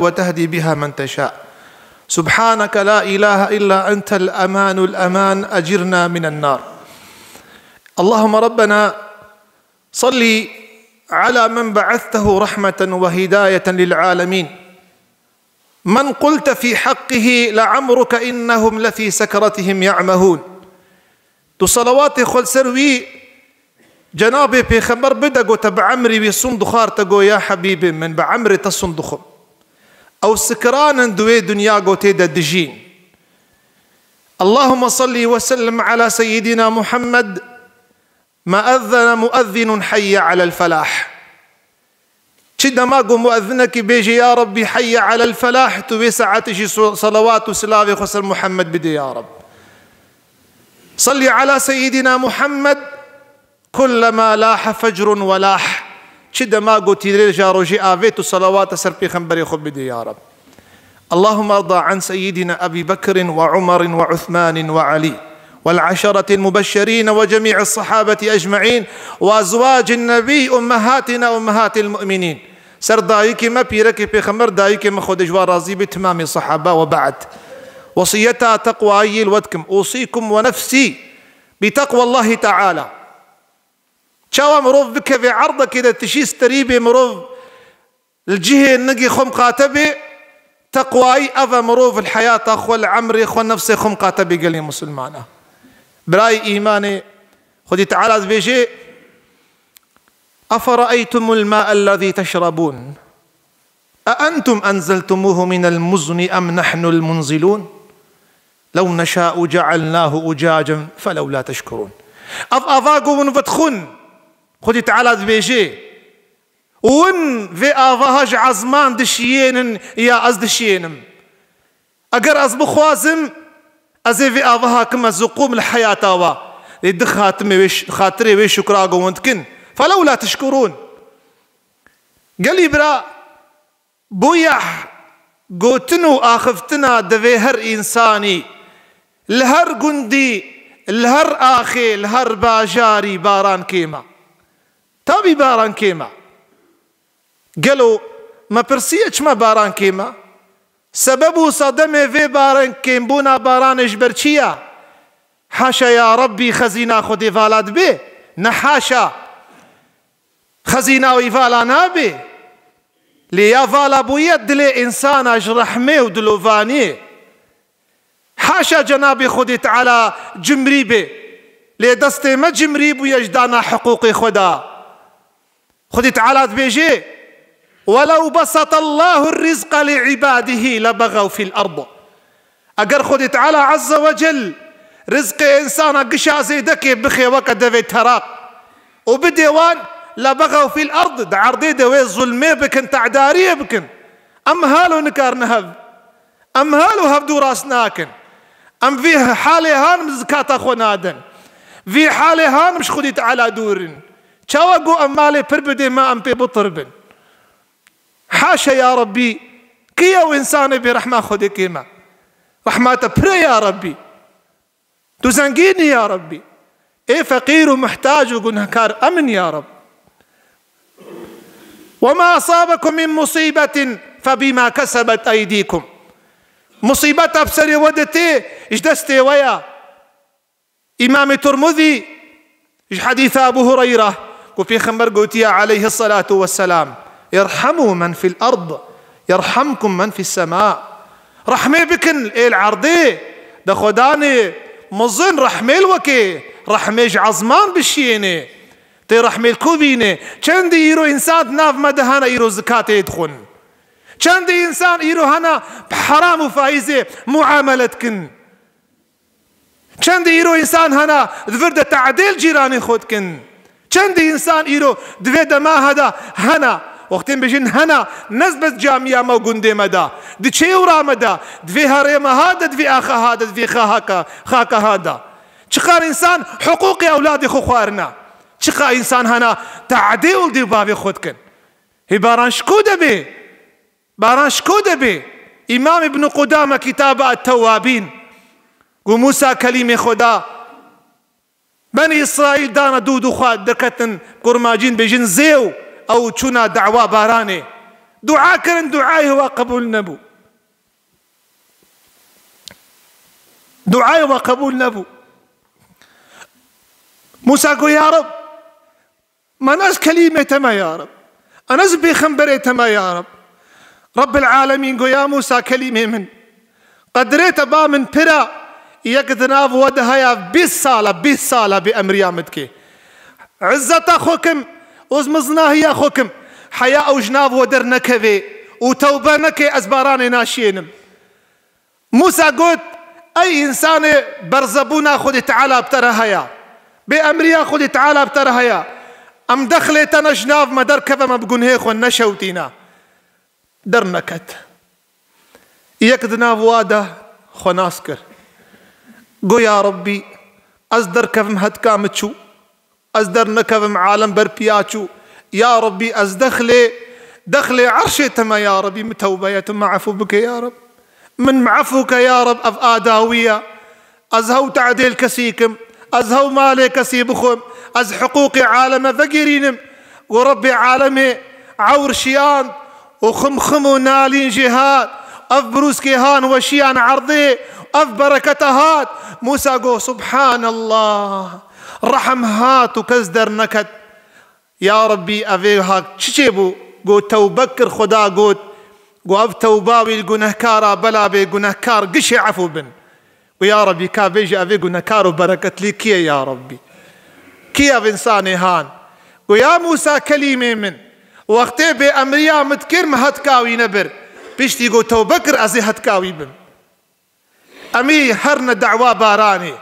وتهدي بها من تشاء. سبحانك لا إله إلا أنت الأمان الأمان، أجرنا من النار. اللهم ربنا صل على من بعثته رحمة وهداية للعالمين، من قلت في حقه لعمرك إنهم لفي سكرتهم يعمهون. تو صلوات خل سروي جنابي بيخبر بدقو تبعمري بصندخار تقو يا حبيبي من بعمري تصندخم أو سكرانا دوي دنيا تيدا دجين. اللهم صل وسلم على سيدنا محمد ما أذن مؤذن حي على الفلاح. شد ما قو مؤذنك بيجي يا ربي حي على الفلاح توي ساعتشي صلوات وسلافي خسر محمد بدي يا رب. صل على سيدنا محمد كلما لاح فجر ولاح. شد ما قو تيري جاروجي آفيت صلوات سربي خنبري خب بدي يا رب. اللهم ارضى عن سيدنا أبي بكر وعمر وعثمان وعلي والعشرة المبشرين وجميع الصحابة أجمعين وأزواج النبي أمهاتنا أمهات المؤمنين. سر دايك ما بيرك بخمر دايك ما خد جوار رازي بتمام الصحابة. وبعد وصيتها تقوى أيل ودكم أوصيكم ونفسي بتقوى الله تعالى. شاوى مروف بك في عرضك كده تشيس تريبي مروف الجهة النقي خم قاتبي تقوى أي أفا مروف الحياة أخوة العمر أخوة نفسي خم قاتبي قال لي مسلمانه براي إيماني. خذي تعالى بيجي أفرأيتم الماء الذي تشربون أأنتم أنزلتموه من المزن أم نحن المنزلون لو نشاء جعلناه أجاجا فلولا تشكرون. أفاقوا من فتخون. خذي تعالى بيجي ون في أفاهج عزمان دشيين يا أزدشينم أقر أزبخوازم أزي في أفاها كما زقوم الحياة وا يدخ خاطري ويش شكراغو وانتكن فلولا تشكرون. قال برا بويح قوتنو آخفتنا دفي هر إنساني الهر قندي الهر آخي الهر باجاري باران كيما تابي باران كيما. قالوا ما برسيتش ما باران كيما سببه صدمه في باران كيمبونا باران جبرتشيا. حاشا يا ربي خزينة خدي فالاد بي نحاشا خزينة ويفالانا بي ليا فالا بويد دلي إنسان أجرحمي ودلوفاني. حاشا جنابي خدي تعالى جمري بي لي دستي ما جمري بو يجدانا حقوقي خدا. خدي تعالى بيجي ولو بسط الله الرزق لعباده لبغوا في الأرض. أقر خدي تعالى عز وجل رزق إنسان قشا زيدك بخي وقت دفي تراق وبديوان لبغوا في الأرض دعردي دوي ظلمي بكن تعداريه بكن أم هالو نكار نهب أم هالو هبدو راسناكن أم فيه حالي هان مزكاة أخونادن في حالي هان مش خدي تعالى دورن شاوقو أمالي بربدي ما أم بي بطربن. حاشا يا ربي كيا وإنسان برحمة خدي كيما رحمة بري يا ربي تزنقيني يا ربي إيه فقير ومحتاج وقنهكار أمن يا رب. وما أصابكم من مصيبة فبما كسبت أيديكم. مصيبة بسري ودتي اجدستي ويا إمام الترمذي حديث أبو هريرة وفي خمر قوتيا عليه الصلاة والسلام يرحموا من في الأرض يرحمكم من في السماء. رحمي بكن العرضي دخداني مظن رحمي الوكي رحمي عظمان بشيني تي رحمي الكوبيني چندي يرو إنسان ناف مدهانا يرو زكاة يدخن چندي إنسان يرو هنا بحرام وفايزة معاملتكن چندي يرو إنسان هنا دفرد تعديل جيراني خودكن چندي إنسان يرو دفيد ما هذا هنا وقتين بجن هنا نزبت جامعة ما قندي مدا دي چيورا مدا دفي هريما هذا دفي آخا هذا دفي خاكا هذا چقار إنسان حقوق أولادي خوارنا چقار إنسان هنا تعديل دي بابي خودكن هي باران شكودة بي باران شكودة بي. إمام ابن قدامة كتاب التوابين وموسى كلمة خدا بني إسرائيل دانا دودو خواد دكتن قرماجين بجن زيو أو چونا دعوة باراني دعا کرن دعای وا قبول نبو، دعای وا قبول نبو. موسى قال يا رب ما ناس كلمة يا رب، أنا زبي خنبريت ما يا رب. رب العالمين قال يا موسى كلمة من قدريت با من برا يقدناف ودها يا 20 سالة بأمر يامتك عزة أخوكم وزمزناه يا أخوكم حياء وجناف ودرنك ذي وتوبانك أزباراني ناشينم. موسى قلت أي إنسان برزبونا خذ تعالى بترهيا بأمريا خذ تعالى بترهيا أم دخلت أنا جناف ما دركب ما بقول هيك ونشوتينا درنكت يكدنا واده خناسكر. قو يا ربي أصدر كفم هد كامتشو أصدر نكفم عالم بربياتشو يا ربي دخلي عرشي تما يا ربي متوبة تما عفو بك يا رب من معفوك يا رب أف آداوية أزهو تعديل كسيكم أزهو مالي كسيبخم أز حقوقي عالم فقيرينم وربي عالمي عور شيان وخمخمو نالين جهاد أف بروسكي هان وشيان عرضي أف بركتهات. موسى قو سبحان الله رحم هات وكزدر نكت يا ربي أفيها تشيبو قو توبكر خدا قوت قو أف توباوي القنهكارا بلا بي قنهكار قشي عفو بن ويا ربي كابيجي أفي قنهكار وبركت لي كي يا ربي كي أف إنساني هان. ويا موسى كلمة من وقتي بأمريا متكر ما هتكاوي نبر بيشتي قو توبكر أزي هتكاوي بن أمي هرنا دعوة باراني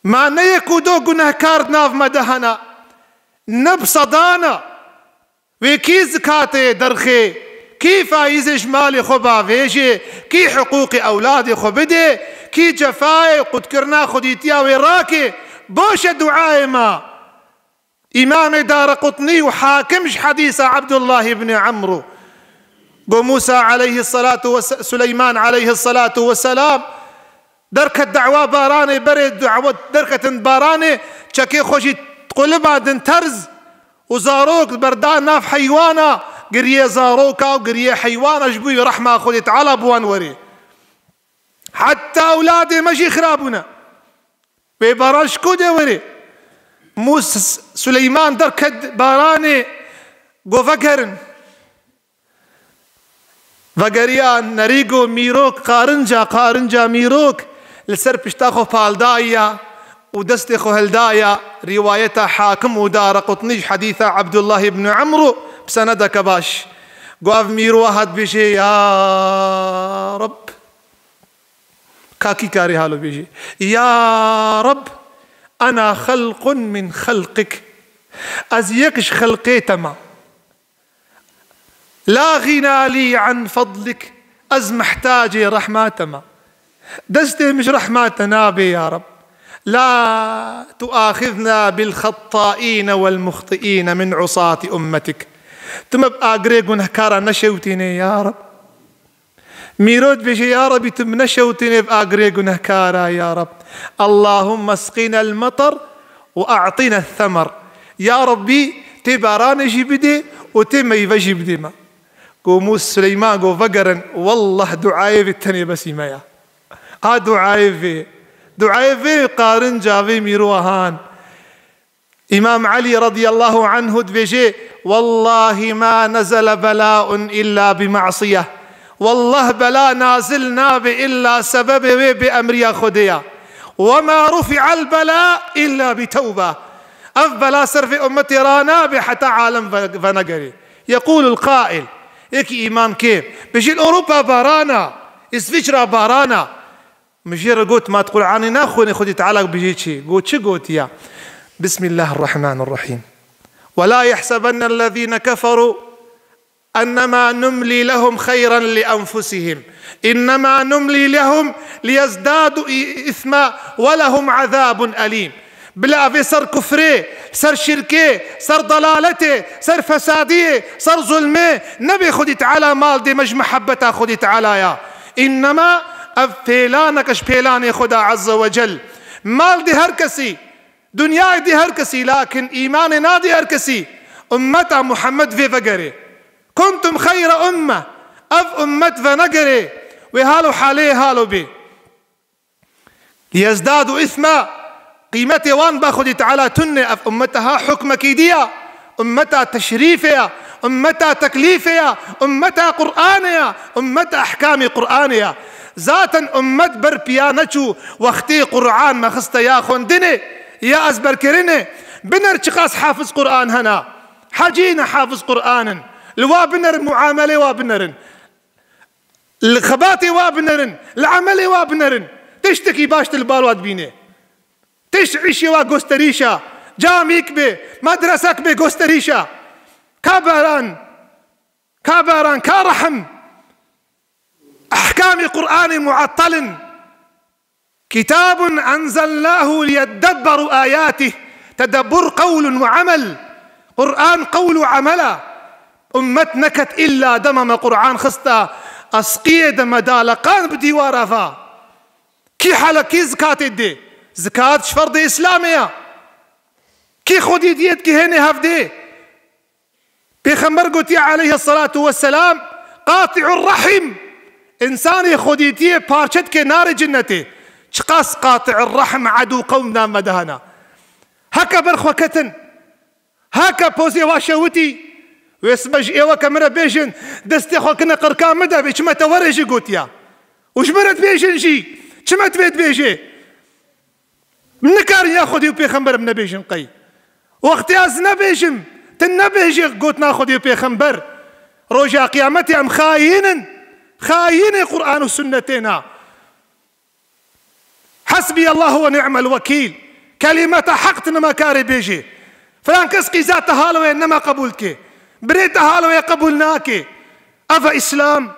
ما نيكو دو قنهكار ناف مدهنا نبصدانا وكي زكاتي درخي كي فايز جمالي خبا فيجي كي حقوق أولادي خبدي كي جفاي قد كرنا خديتيا وراكي بوش دعاء ما إمام دار قطني وحاكمش حديث عبد الله بن عمرو وموسى عليه الصلاة وسليمان عليه الصلاة والسلام درك الدعوة باراني بريد دعوة دركة باراني شكي خوشي تقول بعد ترز وزاروك بردان ناف حيوانا قريه زاروكا وقريه حيوانا جبوي رحمة خذت على بوان وري حتى أولادي ماشي خرابنا ببراش كودي وري. موسى سليمان دركد باراني قو فقرن فقريان نريقو ميروك قارنجا ميروك لسر بشتاخو فالدايا ودستخو هلدايا رواية حاكم ودار قطنيش حديثة عبد الله بن عمرو بسند كباش قاف ميرو هاد بيجي يا رب كاكي كاري هالو بيجي يا رب أنا خلق من خلقك أزيكش خلقيتما لا غنى لي عن فضلك أز محتاجي رحماتما دستي مش رحماتنا بي يا رب لا تؤاخذنا بالخطائين والمخطئين من عصاة أمتك تم بأقريق نهكارا نشوتيني يا رب ميرود بيجي يا رب تم نشوتيني بأقريق نهكارا يا رب اللهم اسقنا المطر وأعطنا الثمر يا ربي تباران جبدي وتم يفجي بديما قو موسى سليمان قو فقرا والله دعاي في التانية بس ما دعاي في قارن جافي ميروهان. إمام علي رضي الله عنه دبيجي والله ما نزل بلاء إلا بمعصية والله بلا نازلنا إلا سبب بأمر خديا وما رفع البلاء إلا بتوبة أفبلا سر في أمتي رانا حتى عالم فنقري. يقول القائل إيكي إيمان كيف بيجي الأوروبا بارانا إسفيشرا بارانا مجير قلت ما تقول عني ناخوني خدي تعالى بيجي شي قلت يا بسم الله الرحمن الرحيم ولا يحسبن الذين كفروا أنما نملي لهم خيرا لأنفسهم إنما نملي لهم ليزدادوا إثما ولهم عذاب أليم. بلا في سر كفري سر شركي سر ضلالتي سر فسادي سر ظلمي نبي خدي تعالى مال دي مج محبتها خدي تعالى يا إنما أفيلانك أشبيلاني خدا عز وجل مال دي هركسي دنيا دي هركسي لكن إيمان نادي هركسي أمتا محمد في فقري كنتم خير أمة أف أمت فنقري وهالو حالي هالو بي ليزدادوا إثما قيمتي وان باخذ تعالى تني أف أمتها حكم كيدية أمتها تشريفية أمتها تكليفية أمتها قرآنية أمتها أحكام قرآنية ذاتا أمت بربيانتشو واختي قرآن ما خست يا خوندني يا أزبر كرني بنر تشخاص حافظ قرآن هنا حجينا حافظ قرآن لوا بنر معاملة وابنرن الخباتي وابنرن العملي وابنرن تشتكي باش البالوات بيني تشعيشي وغوستريشا جاميك بي مدرسك بي غوستريشا كابران كارحم أحكام قرآن معطل كتاب أنزلناه ليدبروا آياته تدبر قول وعمل قرآن قول وعملا أمت نكت إلا دمم قرآن خستا أسقية دم دالقان بديوارا فا كي حالا كي زكاة دي زكاة فرض إسلامية كي خودي ديت كي هني هفدي بيخمر قلت عليه الصلاة والسلام قاطع الرحم إنساني خوديتيه بارشت كي نار جنتي شقاس قاطع الرحم عدو قومنا مدهنا هكا برخوة كتن هكا بوزي واشوتي ويسمج ايوه كاميرا بيجن دستي خو كنا قركان مدى بيش ما تورجي قلت يا وش مرت بيجن جي شمت بيت بيجي منكار ياخذ يو بيخمبر من بيجن قي وقت ازنا بيجم تنبيجي قلت ناخذ يو بيخمبر رجع قيامتي ام خاين قرآن وسنتنا حسبي الله ونعم الوكيل كلمة حق ما كاري بيجي فلان كسقي ذات هالوي انما قبولك بريت هالوي قبولناك افا اسلام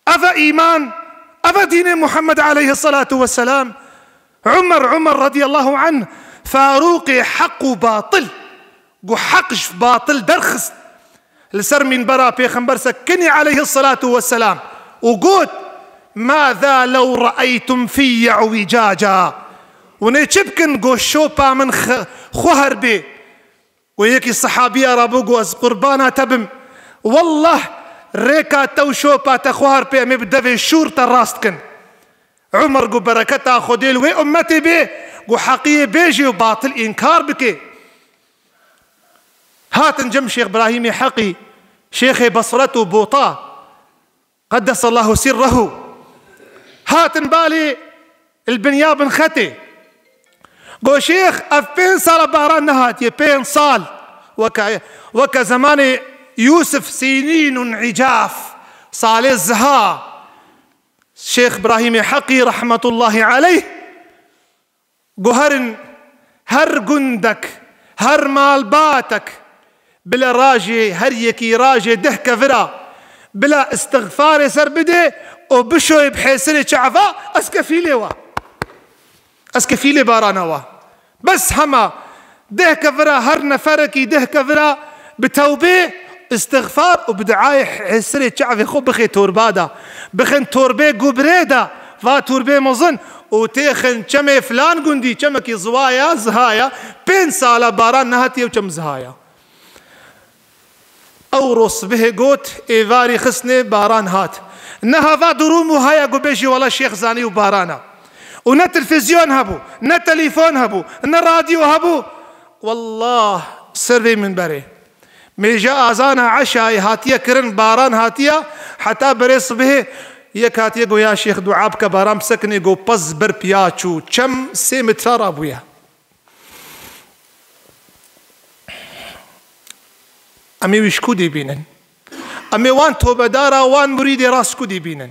افا ايمان افا دين محمد عليه الصلاة والسلام عمر رضي الله عنه فاروقي حق باطل قو حقش باطل درخص لسر من برا بيخنبر سكني عليه الصلاة والسلام وقلت ماذا لو رأيتم في عوجاجا ونيشبكن قو شوبا من خهر بي ويكي الصحابية رابوغو از قربانا تبم والله ريكا تو شوبا تخوهر بي مبدفي شور تراستكن عمر قو بركتا خديل وي أمتي بي قو حقية بيجي وباطل إنكار بكي هاتن جم شيخ إبراهيم حقي شيخ بصرته بوطا قدس الله سره هاتن بالي البنيا بن ختي قو شيخ أفين صار باران نهاتي بين صال وكا زمان يوسف سنين عجاف صال الزها شيخ إبراهيم حقي رحمة الله عليه قو هر قندك هر مال باتك بلا راجي هر يكي راجي ده كفرا بلا استغفار سربده وبشوي بحيسري شعفا اسكفيلي بارانوا بس هما ده كفرا هر نفركي ده كفرا بتوبه استغفار وبدعاية حسري شعفي خو بخي توربادا بخن توربي قبريدا فا توربي مظن وتيخن شمي فلان قندي شمكي زوايا زهايا بين سالة باران نهاتي وشم زهايا أورس به قوت إيفاري خسني باران هات نهافا درومو هايا قبيجي ولا شيخ زاني وبارانا ونا تلفزيون هبو نا تليفون هبو نا راديو هبو والله سري من بري ميجا آزانا عشاء هاتيا كرن باران هاتيا حتى بريس به يك هاتيا قو يا شيخ دعابك باران بسكني قو بز بر بياتشو چم سي مترار ابويا امي وش كودي بينن امي وان توبة دارا وان مريدي راس كودي بينن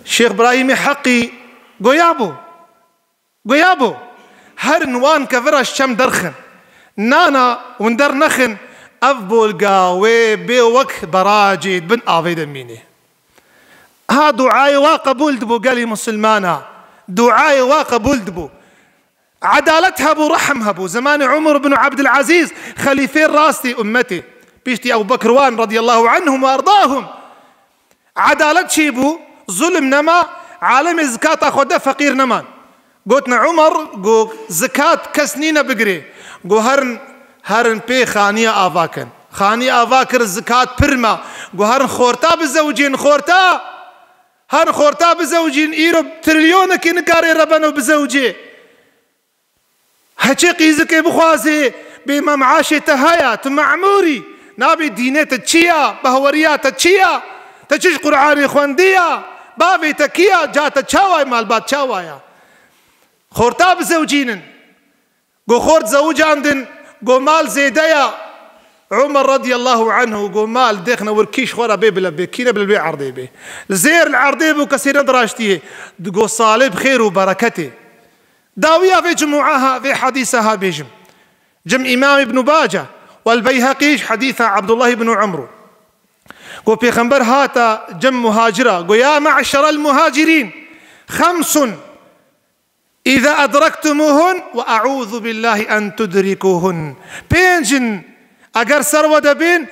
شيخ إبراهيم حقي قيابو هر نوان كفرش شم درخن نانا وندر نخن أفبول قاوي بيوك براجيد بن آفيد ميني ها دعاي وقبول دبو قالي مسلمانا دعاي وقبول دبو عدالتها بو رحمها بو زمان عمر بن عبد العزيز خليفين راستي أمتي بيشتي أبو بكر وان رضي الله عنهم وأرضاهم عدالت شيبو ظلم نما عالم زكاة أخوده فقير نمان قلتنا عمر قو زكاة كسنين بقري قو هرن بي خانية آفاكن خانی ئاوا کرد زکات پرمە گو هەرن خۆرتا بزەوجین خۆرتا هەر خۆرتا بزەوجین ئیرۆ تریلیۆنێکی نکارێ ڕەبەنەوە بزەوجێ هەچێ قیزەکەی بخوازێ بێمە معاشێتە هەیە تو مەعموری نابێ دینێتە چییە بەهەوەریاتە چییە تە چش قورعانی خوێندیە بابێتە کیە جاتە چاوای مالبات چاوایە خۆرتا بزەوجینن گۆ خۆرت زەوجاندن گۆ مال زێدەیە عمر رضي الله عنه قال مال دخنا وركيش خورا بلا كينا بالبيع عرضي به زير العرضي بو كثير دراشتيه قال صالب خير وبركته داوية في جمعها في حديثها بيجم جم إمام ابن باجة والبيهقي حديث عبد الله بن عمرو قال بيغمبر هاتا جم مهاجرة قال يا معشر المهاجرين 5 إذا أدركتموهن وأعوذ بالله أن تدركوهن بينجن اگر سرو دبین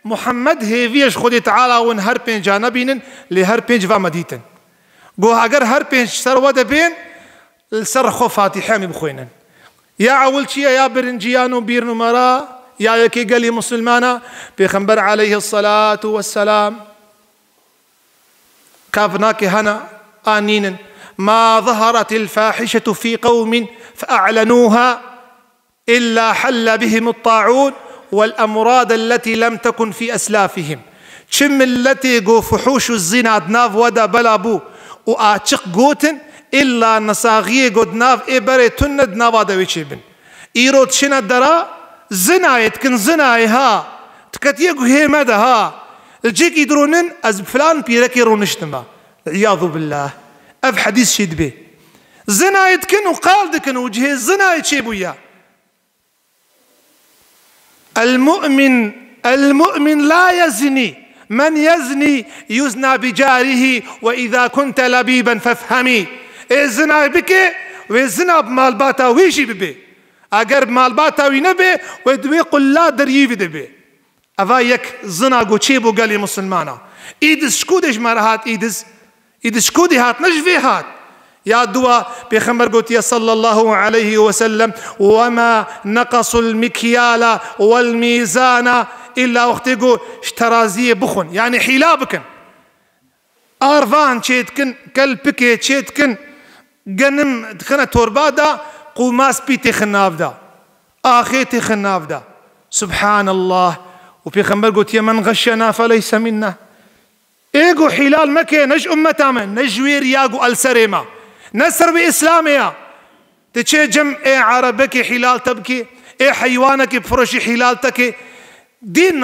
محمد هیویش خودی تعالی ون هر پنج جانبینن لی هر پنج و مدیتن گو اگر هر پنج سرو دبین سر خو فاتحه می بخوینن یا اول چیه یا برنجیانو بیرنو مرا یا یکی گلی مسلمانا پیغمبر علیه الصلاة والسلام کافناک هنا آنین ما ظهرت الفاحشة في قوم فأعلنوها إلا حل بهم الطاعون والأمراض التي لم تكن في أسلافهم شم التي قو فحوش الزنا دناف ودا بلابو وآتشق قوتن إلا نساغيه قد ناف إبري تند نافادا ويشيبن إيرود شنا درا زناية تكن زناية ها تكتيقو هي مدى ها الجيك يدرونن أز فلان بيركي رونشتما العياذ بالله أف حديث شيد به زناية تكن وقال دكن وجهي زناية شيبويا المؤمن لا يزني من يزني يزنى بجاره وإذا كنت لبيبا فافهمي الزنا بك والزنا بمال باتا ويشي ببي اگر مال باتا وينبي ودوي قل لا دريف دبي افا يك زنا قو تشيبو قالي مسلمانا ايدز شكودش مرهات ايدز شكودي هات نجفي هات يا دوا بيخمر قوتي صلى الله عليه وسلم وما نقص المكيال والميزان إلا وقتيقو اشترازية بخن يعني حلابكن آرفان تشيتكن كالبكي تشيتكن قنم دخنا توربادا قوماس بيتي خناف دا آخيتي خناف دا سبحان الله وبيخمر قوتي من غشنا فليس منا ايقو حلال مكي نج أمتامن نجوير ياقو السريما نسر بإسلامية تشي جم اي عربك حلال تبكي اي حيوانك بفرش حلالتك دين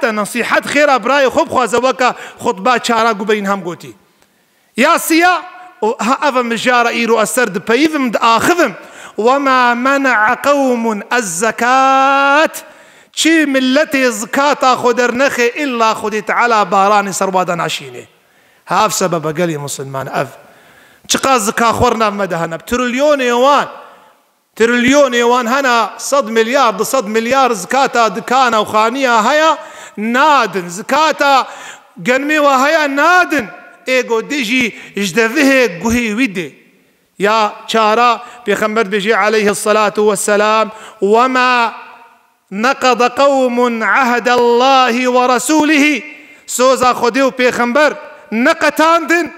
نصيحة خير براي خب خوازوكا خطبات شارع قبين هم قوتي يا سيا ها افا مجارة ايرو السرد بيفم آخذم وما منع قوم الزكاة شي ملتي زكاة خدر نخي إلا خدت على باران سربادا ناشيني هاف سبب قالي مسلمان اف چقا زكاة خورنا بمدهنا تريليون يوان هنا 100 مليار زكاة دكانة وخانية هيا نادن زكاة قنمي وهيا نادن ايقو ديجي اجدفه قهي ويدي يا شارع بيخمر بيجي عليه الصلاة والسلام وما نقض قوم عهد الله ورسوله سوزا خديو بيخمبر نقتاندن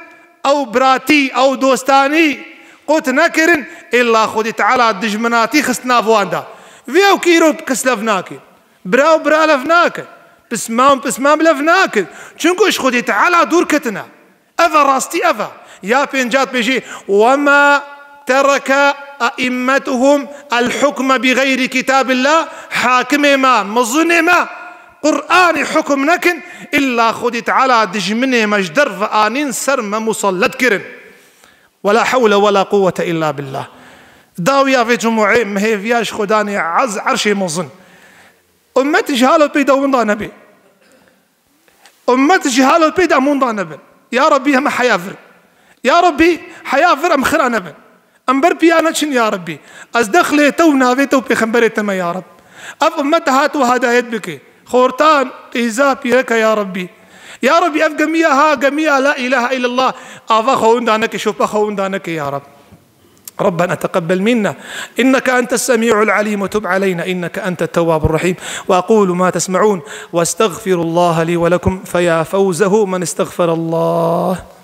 أو براتي أو دوستاني قلت نكرن إلا خدي تعالى دجمناتي خستنا فواندا فيو كيرو كسلفناكي براو برا لفناك بسمام لفناك شنكوش خدي تعالى دور كتنا أفا راستي أفا يا بينجات بيجي وما ترك أئمتهم الحكم بغير كتاب الله حاكم ما مظن ما قرآن حكم نكن إلا خدت على دجمني مجدر فآنين سرم مصلت كرن ولا حول ولا قوة إلا بالله داوية في جمعي مهيفياش خداني عرشي مظن أمتي جهالة بيدا ونضا نبي أمتي جهالة بيدا ونضا نبي يا ربي هم حيافر يا ربي حيافر أم خرا نبي أم بربي أنا شن يا ربي أزدخلي تو نافيتو بخنبريت ما يا رب أف أمتي هاتو هدايت بكي خورتان إيزا بيرك يا ربي يا ربي أف قمية ها قمية لا إله إلا الله أفا خون دانك شوف خون دانك يا رب ربنا تقبل منا إنك أنت السميع العليم وتب علينا إنك أنت التواب الرحيم. وأقول ما تسمعون واستغفر الله لي ولكم، فيا فوزه من استغفر الله.